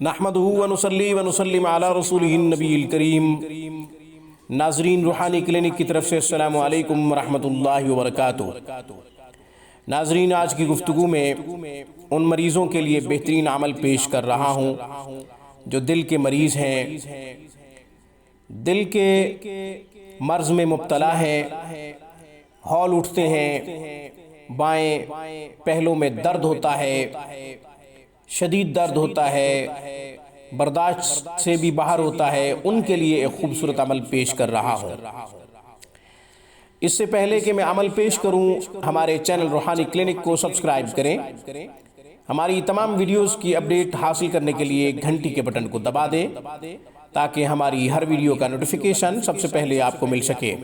نحمدہ ونصلی ونسلم علی رسولہ النبی الکریم۔ ناظرین، روحانی کلینک کی طرف سے السلام علیکم ورحمۃ اللہ وبرکاتہ۔ ناظرین، آج کی گفتگو میں ان مریضوں کے لیے بہترین عمل پیش کر رہا ہوں جو دل کے مریض ہیں، دل کے مرض میں مبتلا ہیں، ہول اٹھتے ہیں، بائیں پہلوں میں درد ہوتا ہے، شدید درد ہوتا ہے، برداشت سے بھی باہر ہوتا ہے، ان کے لیے ایک خوبصورت عمل پیش کر رہا ہوں۔ اس سے پہلے کہ میں عمل پیش کروں، ہمارے چینل روحانی کلینک کو سبسکرائب کریں۔ ہماری تمام ویڈیوز کی اپڈیٹ حاصل کرنے کے لیے گھنٹی کے بٹن کو دبا دیں تاکہ ہماری ہر ویڈیو کا نوٹیفیکیشن سب سے پہلے آپ کو مل سکے۔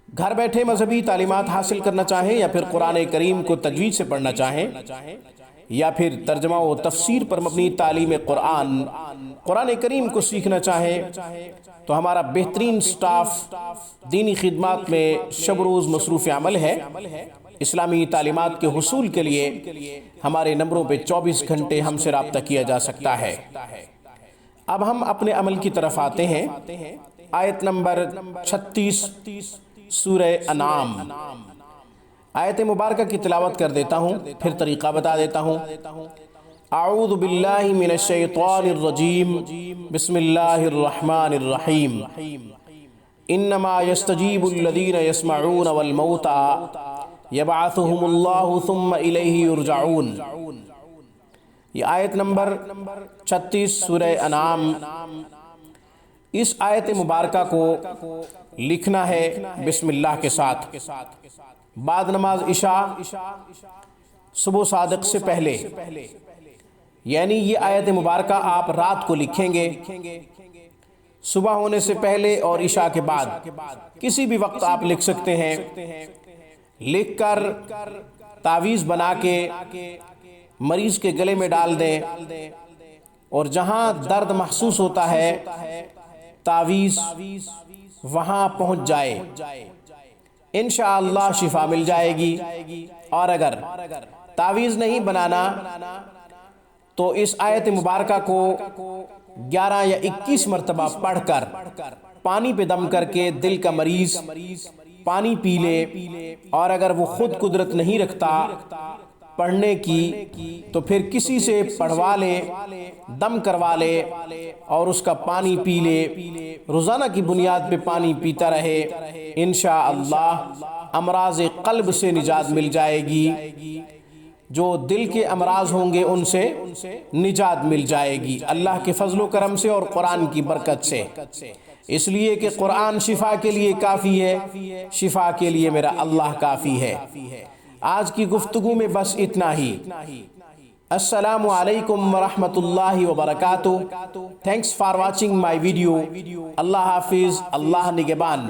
گھر بیٹھے مذہبی تعلیمات حاصل کرنا چاہیں یا پھر قرآن کریم کو تجوید سے پڑھنا چاہیں یا پھر ترجمہ و تفسیر پر مبنی تعلیم قرآن کریم کو سیکھنا چاہیں تو ہمارا بہترین سٹاف دینی خدمات میں شب روز مصروف عمل ہے۔ اسلامی تعلیمات کے حصول کے لیے ہمارے نمبروں پہ 24 گھنٹے ہم سے رابطہ کیا جا سکتا ہے۔ اب ہم اپنے عمل کی طرف آتے ہیں۔ آیت نمبر 36 سورہ انعام، آیت مبارکہ کی تلاوت کر دیتا ہوں، پھر طریقہ بتا دیتا ہوں۔ اعوذ باللہ من الشیطان الرجیم، بسم اللہ الرحمن الرحیم۔ انما یستجیب الذین یسمعون والموتى یبعثهم اللہ ثم الیہ یرجعون۔ یہ آیت نمبر 36 سورہ انعام۔ اس آیت مبارکہ کو لکھنا ہے بسم اللہ کے ساتھ، بعد نماز عشاء، صبح صادق سے پہلے، یعنی یہ آیت مبارکہ آپ رات کو لکھیں گے، صبح ہونے سے پہلے اور عشاء کے بعد، کسی بھی وقت آپ لکھ سکتے ہیں۔ لکھ کر تعویذ بنا کے مریض کے گلے میں ڈال دیں اور جہاں درد محسوس ہوتا ہے تعویذ وہاں پہنچ جائے، انشاءاللہ شفا مل جائے گی۔ اور اگر تعویذ نہیں بنانا تو اس آیت مبارکہ کو 11 یا 21 مرتبہ پڑھ کر پانی پہ دم کر کے دل کا مریض پانی پی لے، اور اگر وہ خود قدرت نہیں رکھتا پڑھنے کی تو پھر کسی سے پڑھوا لے، دم کروا لے اور اس کا پانی پی لے، روزانہ کی بنیاد پہ پانی پیتا رہے، انشاءاللہ امراض قلب سے نجات مل جائے گی، جو دل کے امراض ہوں گے ان سے نجات مل جائے گی اللہ کے فضل و کرم سے اور قرآن کی برکت سے، اس لیے کہ قرآن شفا کے لیے کافی ہے، شفا کے لیے میرا اللہ کافی ہے۔ آج کی گفتگو میں بس اتنا ہی۔ السلام علیکم ورحمۃ اللہ وبرکاتہ۔ Thanks for watching my video. اللہ حافظ، اللہ نگہبان۔